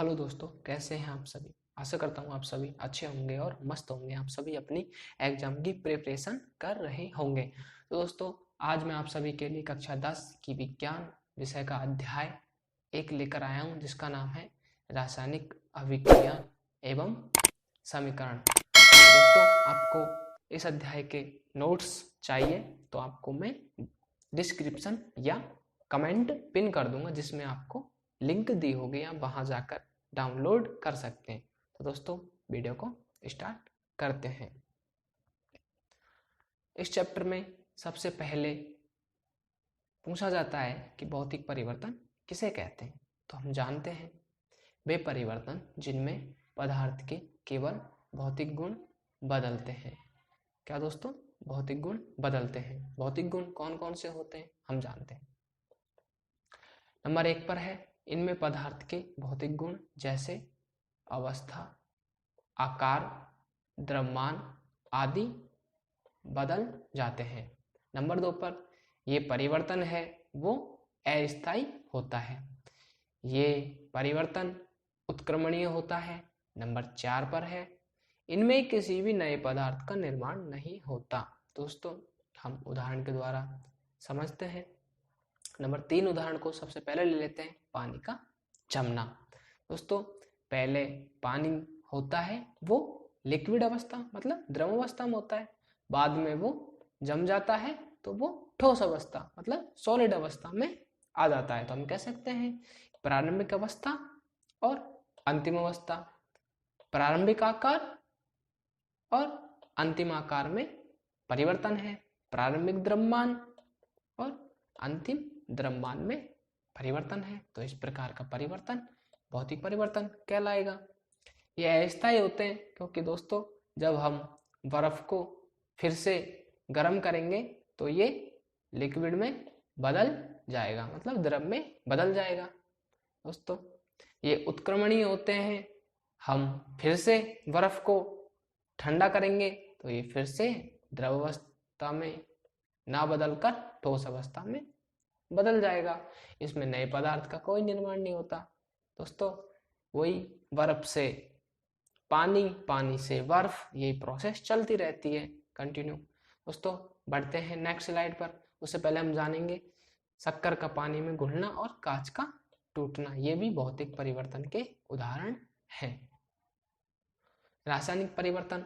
Hello दोस्तों, कैसे हैं आप सभी। आशा करता हूँ आप सभी अच्छे होंगे और मस्त होंगे। आप सभी अपनी एग्जाम की प्रिपरेशन कर रहे होंगे। तो दोस्तों, आज मैं आप सभी के लिए कक्षा 10 की विज्ञान विषय का अध्याय 1 लेकर आया हूँ, जिसका नाम है रासायनिक अभिक्रिया एवं समीकरण। दोस्तों, आपको इस अध्याय के नोट्स चाहिए तो आपको मैं डिस्क्रिप्शन या कमेंट पिन कर दूंगा, जिसमें आपको लिंक दी होगी, आप वहां जाकर डाउनलोड कर सकते हैं। तो दोस्तों, वीडियो को स्टार्ट करते हैं। इस चैप्टर में सबसे पहले पूछा जाता है कि भौतिक परिवर्तन किसे कहते हैं। तो हम जानते हैं वे परिवर्तन जिनमें पदार्थ के केवल भौतिक गुण बदलते हैं। क्या दोस्तों? भौतिक गुण बदलते हैं। भौतिक गुण कौन कौन से होते हैं हम जानते हैं। नंबर 1 पर है, इनमें पदार्थ के भौतिक गुण जैसे अवस्था, आकार, द्रव्यमान आदि बदल जाते हैं। नंबर 2 पर, ये परिवर्तन है वो अस्थायी होता है। ये परिवर्तन उत्क्रमणीय होता है। नंबर 4 पर है, इनमें किसी भी नए पदार्थ का निर्माण नहीं होता। दोस्तों, हम उदाहरण के द्वारा समझते हैं। नंबर 3 उदाहरण को सबसे पहले ले लेते हैं, पानी का जमना। दोस्तों, पहले पानी होता है वो लिक्विड अवस्था मतलब द्रव अवस्था में होता है, बाद में वो जम जाता है तो वो ठोस अवस्था मतलब सॉलिड अवस्था में आ जाता है। तो हम कह सकते हैं प्रारंभिक अवस्था और अंतिम अवस्था। प्रारंभिक आकार और अंतिम आकार में परिवर्तन है। प्रारंभिक द्रव्यमान और अंतिम द्रव्यमान में परिवर्तन है। तो इस प्रकार का परिवर्तन भौतिक परिवर्तन कहलाएगा। ये अस्थायी होते हैं क्योंकि दोस्तों, जब हम बर्फ को फिर से गर्म करेंगे तो ये लिक्विड में बदल जाएगा मतलब द्रव में बदल जाएगा। दोस्तों, ये उत्क्रमणीय होते हैं। हम फिर से बर्फ को ठंडा करेंगे तो ये फिर से द्रव अवस्था में ना बदलकर ठोस अवस्था में बदल जाएगा। इसमें नए पदार्थ का कोई निर्माण नहीं होता। दोस्तों, वही बर्फ से पानी, पानी से बर्फ, यही प्रोसेस चलती रहती है कंटिन्यू। दोस्तों, बढ़ते हैं नेक्स्ट स्लाइड पर। उससे पहले हम जानेंगे शक्कर का पानी में घुलना और कांच का टूटना। ये भी भौतिक परिवर्तन के उदाहरण हैं। रासायनिक परिवर्तन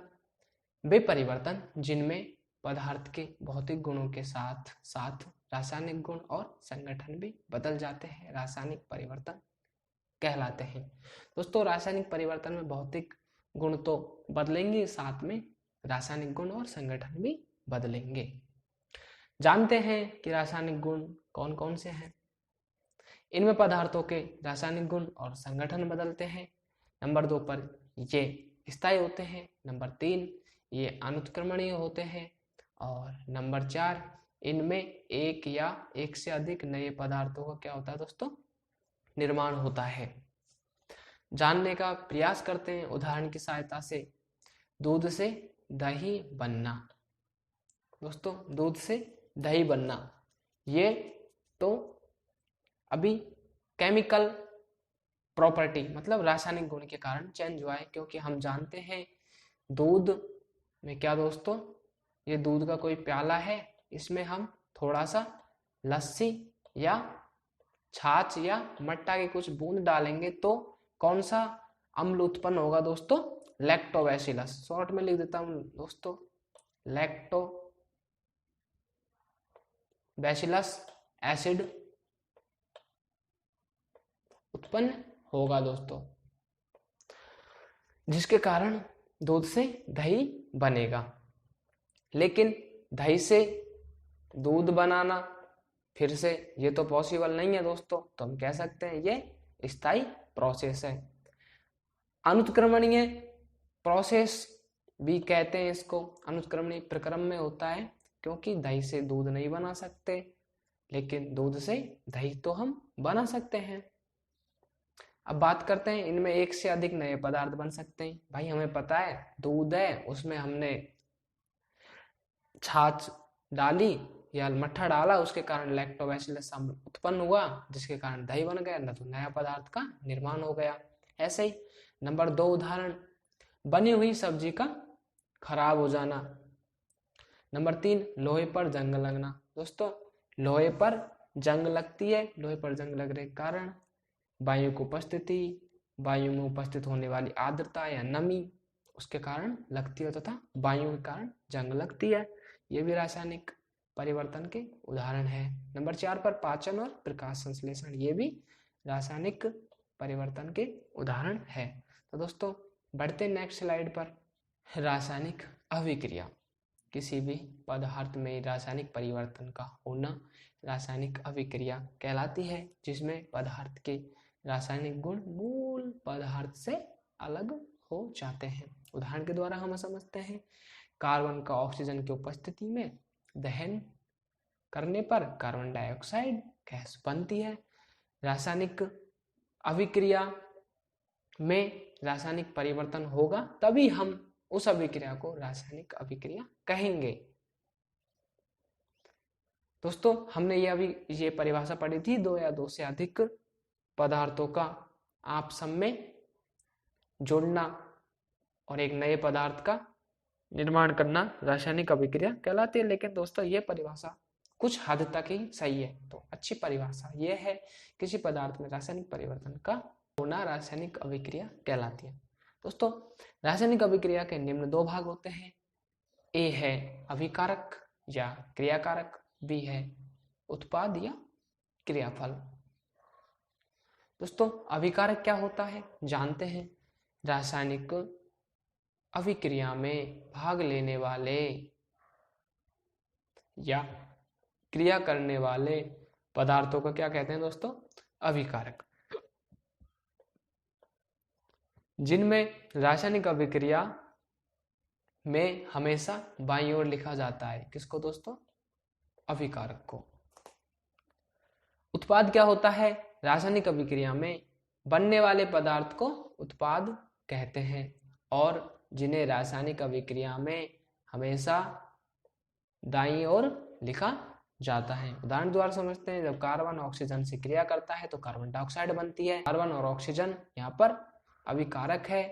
वे परिवर्तन जिनमें पदार्थ के भौतिक गुणों के साथ साथ रासायनिक गुण और संगठन भी बदल जाते हैं, रासायनिक परिवर्तन कहलाते हैं। दोस्तों, रासायनिक परिवर्तन में भौतिक गुण तो बदलेंगे, साथ में रासायनिक गुण और संगठन भी बदलेंगे। जानते हैं कि रासायनिक गुण कौन कौन से हैं। इनमें पदार्थों के रासायनिक गुण और संगठन बदलते हैं। नंबर 2 पर, ये स्थायी होते हैं। नंबर 3, ये अनुत्क्रमणीय होते हैं। और नंबर 4, इनमें एक या एक से अधिक नए पदार्थों का क्या होता है दोस्तों? निर्माण होता है। जानने का प्रयास करते हैं उदाहरण की सहायता से। दूध से दही बनना। दोस्तों, दूध से दही बनना, ये तो अभी केमिकल प्रॉपर्टी मतलब रासायनिक गुण के कारण चेंज हुआ है, क्योंकि हम जानते हैं दूध में क्या दोस्तों, ये दूध का कोई प्याला है, इसमें हम थोड़ा सा लस्सी या छाछ या मट्टा की कुछ बूंद डालेंगे तो कौन सा अम्ल उत्पन्न होगा दोस्तों? लैक्टोबैसिलस। शॉर्ट में लिख देता हूं दोस्तों, लैक्टोबैसिलस एसिड उत्पन्न होगा दोस्तों, जिसके कारण दूध से दही बनेगा। लेकिन दही से दूध बनाना फिर से ये तो पॉसिबल नहीं है दोस्तों। तो हम कह सकते हैं ये स्थायी प्रोसेस है। अनुत्क्रमणीय प्रोसेस भी कहते हैं इसको। अनुत्क्रमणीय प्रक्रम में होता है क्योंकि दही से दूध नहीं बना सकते, लेकिन दूध से दही तो हम बना सकते हैं। अब बात करते हैं इनमें एक से अधिक नए पदार्थ बन सकते हैं। भाई, हमें पता है दूध है, उसमें हमने छाछ डाली या मट्ठा डाला, उसके कारण लैक्टोबैसिलस अम्ल उत्पन्न हुआ, जिसके कारण दही बन गया, न तो नया पदार्थ का निर्माण हो गया। ऐसे ही नंबर 2 उदाहरण, बनी हुई सब्जी का खराब हो जाना। नंबर 3, लोहे पर जंग लगना। दोस्तों लोहे पर जंग लगती है, लोहे पर जंग लगने के कारण वायु की उपस्थिति, वायु में उपस्थित होने वाली आर्द्रता या नमी उसके कारण लगती है तथा वायु के कारण जंग लगती है। ये भी रासायनिक परिवर्तन के उदाहरण है। नंबर 4 पर पाचन और प्रकाश संश्लेषण, ये भी रासायनिक परिवर्तन के उदाहरण है। तो दोस्तों बढ़ते नेक्स्ट स्लाइड पर। रासायनिक अभिक्रिया, किसी भी पदार्थ में रासायनिक परिवर्तन का होना रासायनिक अभिक्रिया कहलाती है, जिसमें पदार्थ के रासायनिक गुण मूल पदार्थ से अलग हो जाते हैं। उदाहरण के द्वारा हम समझते हैं। कार्बन का ऑक्सीजन की उपस्थिति में दहन करने पर कार्बन डाइऑक्साइड गैस बनती है। रासायनिक अभिक्रिया में रासायनिक परिवर्तन होगा तभी हम उस अभिक्रिया को रासायनिक अभिक्रिया कहेंगे। दोस्तों हमने ये परिभाषा पढ़ी थी, 2 या 2 से अधिक पदार्थों का आपस में जोड़ना और एक नए पदार्थ का निर्माण करना रासायनिक अभिक्रिया कहलाती है। लेकिन दोस्तों ये परिभाषा कुछ हद तक ही सही है। तो अच्छी परिभाषा ये है, किसी पदार्थ में रासायनिक परिवर्तन का होना रासायनिक अभिक्रिया कहलाती है। दोस्तों रासायनिक अभिक्रिया के निम्न 2 भाग होते हैं। ए है अभिकारक या क्रियाकारक, बी है उत्पाद या क्रियाफल। दोस्तों अभिकारक क्या होता है जानते हैं। रासायनिक अभिक्रिया में भाग लेने वाले या क्रिया करने वाले पदार्थों को क्या कहते हैं दोस्तों? अभिकारक। जिनमें रासायनिक अभिक्रिया में हमेशा बाईं ओर लिखा जाता है। किसको दोस्तों? अभिकारक को। उत्पाद क्या होता है? रासायनिक अभिक्रिया में बनने वाले पदार्थ को उत्पाद कहते हैं और जिन्हें रासायनिक अभिक्रिया में हमेशा दाईं ओर लिखा जाता है। उदाहरण द्वारा समझते हैं। जब कार्बन ऑक्सीजन से क्रिया करता है तो कार्बन डाइऑक्साइड बनती है। कार्बन और ऑक्सीजन यहाँ पर अभिकारक है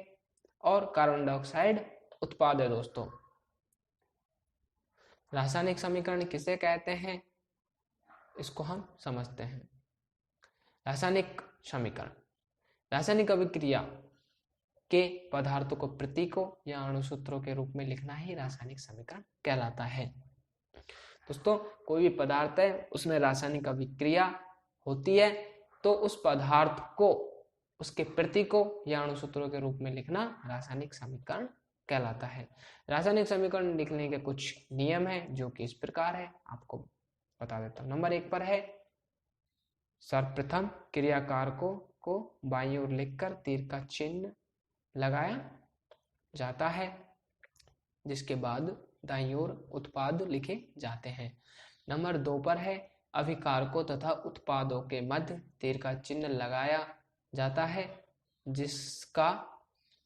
और कार्बन डाइऑक्साइड उत्पाद है। दोस्तों रासायनिक समीकरण किसे कहते हैं इसको हम समझते हैं। रासायनिक समीकरण, रासायनिक अभिक्रिया के पदार्थों को प्रतीकों या अणुसूत्रों के रूप में लिखना ही रासायनिक समीकरण कहलाता है। दोस्तों कोई भी पदार्थ है उसमें रासायनिक अभिक्रिया होती है तो उस पदार्थ को उसके प्रतीकों या अणुसूत्रों के रूप में लिखना रासायनिक समीकरण कहलाता है। रासायनिक समीकरण लिखने के कुछ नियम हैं जो कि इस प्रकार है, आपको बता देता हूं। नंबर 1 पर है, सर्वप्रथम क्रियाकारकों को बाईं ओर लिखकर तीर का चिन्ह लगाया जाता है, जिसके बाद दाईं ओर उत्पाद लिखे जाते हैं। नंबर 2 पर है, अभिकारकों तथा उत्पादों के मध्य तीर का चिन्ह लगाया जाता है, जिसका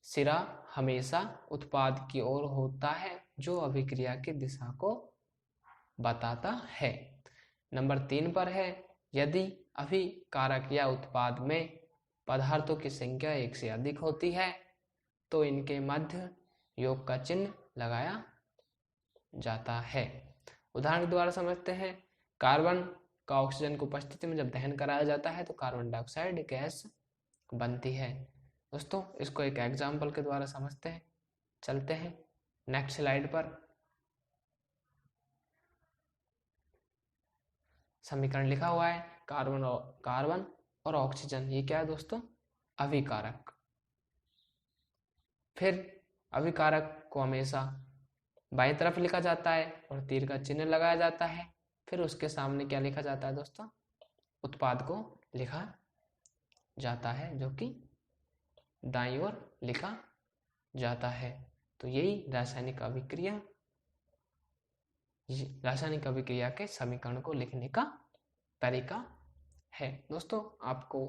सिरा हमेशा उत्पाद की ओर होता है जो अभिक्रिया की दिशा को बताता है। नंबर 3 पर है, यदि अभिकारक या उत्पाद में पदार्थों की संख्या 1 से अधिक होती है तो इनके मध्य योग का चिन्ह लगाया जाता है। उदाहरण के द्वारा समझते हैं। कार्बन का ऑक्सीजन की उपस्थिति में जब दहन कराया जाता है तो कार्बन डाइऑक्साइड गैस बनती है। दोस्तों इसको एक एग्जाम्पल के द्वारा समझते हैं। चलते हैं नेक्स्ट स्लाइड पर। समीकरण लिखा हुआ है, कार्बन और ऑक्सीजन, ये क्या है दोस्तों? अभिकारक। फिर अभिकारक को हमेशा बाईं तरफ लिखा जाता है और तीर का चिन्ह लगाया जाता है। फिर उसके सामने क्या लिखा जाता है दोस्तों? उत्पाद को लिखा जाता है जो कि दाईं ओर लिखा जाता है। तो यही रासायनिक अभिक्रिया के समीकरण को लिखने का तरीका है। दोस्तों आपको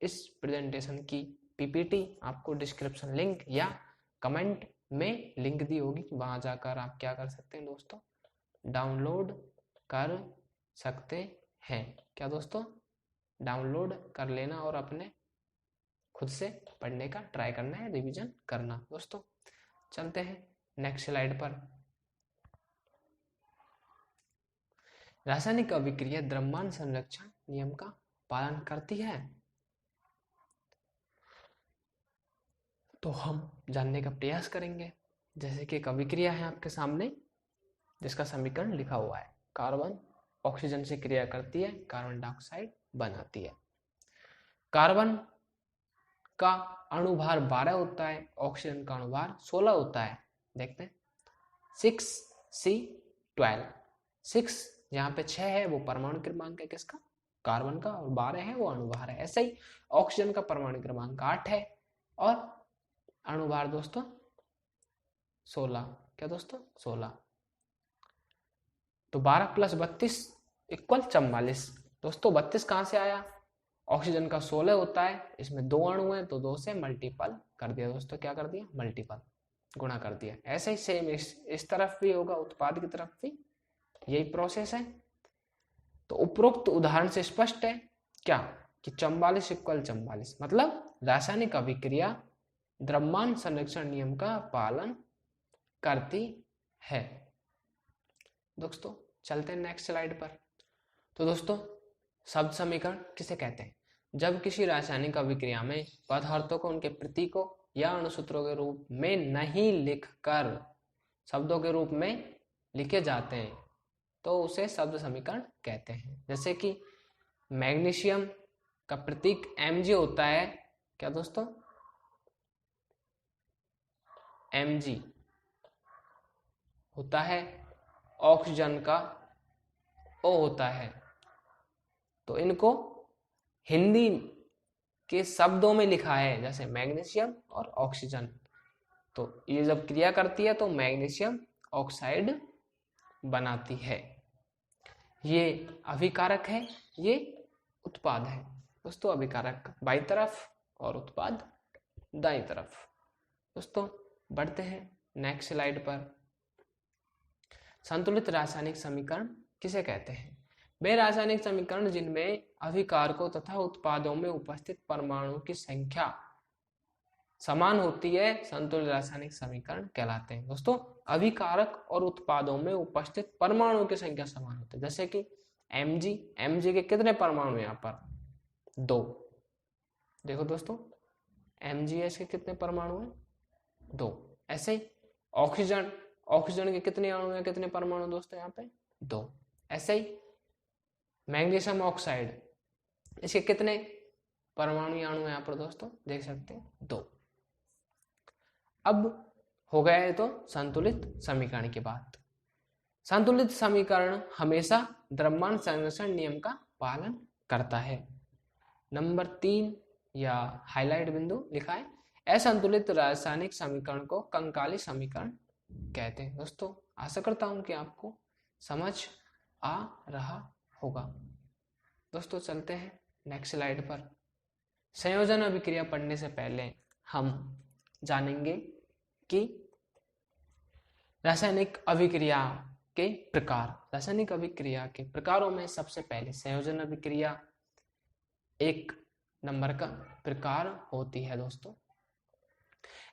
इस प्रेजेंटेशन की पीपीटी आपको डिस्क्रिप्शन लिंक या कमेंट में लिंक दी होगी, वहां जाकर आप क्या कर सकते हैं दोस्तों? डाउनलोड कर सकते हैं। क्या दोस्तों? डाउनलोड कर लेना और अपने खुद से पढ़ने का ट्राई करना है, रिवीजन करना। दोस्तों चलते हैं नेक्स्ट स्लाइड पर। रासायनिक अभिक्रिया द्रव्यमान संरक्षण नियम का पालन करती है, तो हम जानने का प्रयास करेंगे। जैसे कि एक अभिक्रिया है आपके सामने जिसका समीकरण लिखा हुआ है, कार्बन ऑक्सीजन से क्रिया करती है, कार्बन डाइऑक्साइड बनाती है। कार्बन का अणुभार 12 होता है, ऑक्सीजन का अणुभार 16 होता है। देखते हैं 6C12, 6 यहाँ पे 6 है वो परमाणु क्रमांक है किसका, कार्बन का, और 12 है वो अणुभार है। ऐसे ही ऑक्सीजन का परमाणु क्रमांक 8 है और अणुभार दोस्तों 16, क्या दोस्तों 16। तो 12 + 32 = 44। दोस्तों 32 कहाँ से आया, ऑक्सीजन का 16 होता है, इसमें 2 अणु हैं तो 2 से मल्टीपल कर दिया दोस्तों, क्या कर दिया, मल्टीपल, गुणा कर दिया। ऐसे ही सेम इस तरफ भी होगा, उत्पाद की तरफ भी यही प्रोसेस है। तो उपरोक्त उदाहरण से स्पष्ट है क्या कि 44 = 44, मतलब रासायनिक अभिक्रिया द्रव्यमान संरक्षण नियम का पालन करती है। दोस्तों चलते हैं नेक्स्ट स्लाइड पर। तो दोस्तों शब्द समीकरण किसे कहते हैं, जब किसी रासायनिक अभिक्रिया में पदार्थों को उनके प्रतीकों या अणुसूत्रों के रूप में नहीं लिखकर शब्दों के रूप में लिखे जाते हैं तो उसे शब्द समीकरण कहते हैं। जैसे कि मैग्नीशियम का प्रतीक Mg होता है, क्या दोस्तों, Mg होता है, ऑक्सीजन का O होता है। तो इनको हिंदी के शब्दों में लिखा है, जैसे मैग्नीशियम और ऑक्सीजन। तो ये जब क्रिया करती है तो मैग्नीशियम ऑक्साइड बनाती है। ये अभिकारक है, ये उत्पाद है। दोस्तों अभिकारक बाईं तरफ और उत्पाद दाईं तरफ। दोस्तों बढ़ते हैं नेक्स्ट स्लाइड पर। संतुलित रासायनिक समीकरण किसे कहते हैं, वे रासायनिक समीकरण जिनमें अभिकारकों तथा उत्पादों में उपस्थित परमाणुओं की संख्या समान होती है संतुलित रासायनिक समीकरण कहलाते हैं। दोस्तों अभिकारक और उत्पादों में उपस्थित परमाणुओं की संख्या समान होती है। जैसे कि Mg के कितने परमाणु यहाँ पर, 2। देखो दोस्तों MgS के कितने परमाणु हैं, 2। ऐसे ही ऑक्सीजन के कितने अणु हैं, कितने परमाणु दोस्तों यहाँ पे, 2। ऐसे ही मैग्नीशियम ऑक्साइड, इसके कितने परमाणु अणु हैं यहाँ पर दोस्तों, देख सकते हैं 2। अब हो गया है तो संतुलित समीकरण की बात। संतुलित समीकरण हमेशा द्रव्यमान संरक्षण नियम का पालन करता है। नंबर 3 या हाईलाइट बिंदु लिखा है, असंतुलित रासायनिक समीकरण को कंकाली समीकरण कहते हैं। दोस्तों आशा करता हूं कि आपको समझ आ रहा होगा। दोस्तों चलते हैं नेक्स्ट स्लाइड पर। संयोजन अभिक्रिया पढ़ने से पहले हम जानेंगे कि रासायनिक अभिक्रिया के प्रकार। रासायनिक अभिक्रिया के प्रकारों में सबसे पहले संयोजन अभिक्रिया 1 नंबर का प्रकार होती है। दोस्तों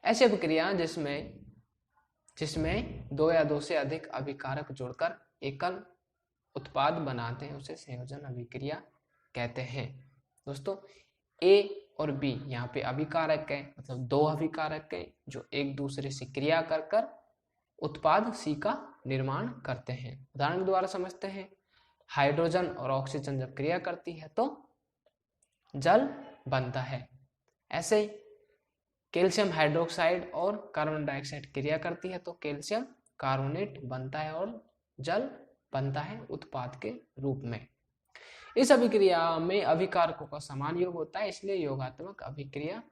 ऐसी अभिक्रिया जिसमें 2 या 2 से अधिक अभिकारक जुड़कर एकल उत्पाद बनाते हैं उसे संयोजन अभिक्रिया कहते हैं। दोस्तों A और B यहाँ पे अभिकारक है, मतलब 2 अभिकारक हैं जो एक दूसरे से क्रिया कर उत्पाद C का निर्माण करते हैं। उदाहरण के द्वारा समझते हैं, हाइड्रोजन और ऑक्सीजन जब क्रिया करती है तो जल बनता है। ऐसे कैल्शियम हाइड्रोक्साइड और कार्बन डाइऑक्साइड क्रिया करती है तो कैल्शियम कार्बोनेट बनता है और जल बनता है उत्पाद के रूप में। इस अभिक्रिया में अभिकारकों का समान योग होता है, इसलिए योगात्मक अभिक्रिया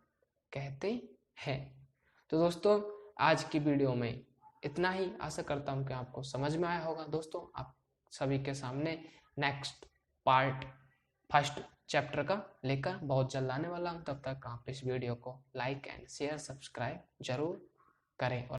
कहते हैं। तो दोस्तों आज की वीडियो में इतना ही। आशा करता हूं कि आपको समझ में आया होगा। दोस्तों आप सभी के सामने नेक्स्ट पार्ट 1st चैप्टर का लेकर बहुत जल्द आने वाला हूं। तब तक आप इस वीडियो को लाइक एंड शेयर सब्सक्राइब जरूर करें।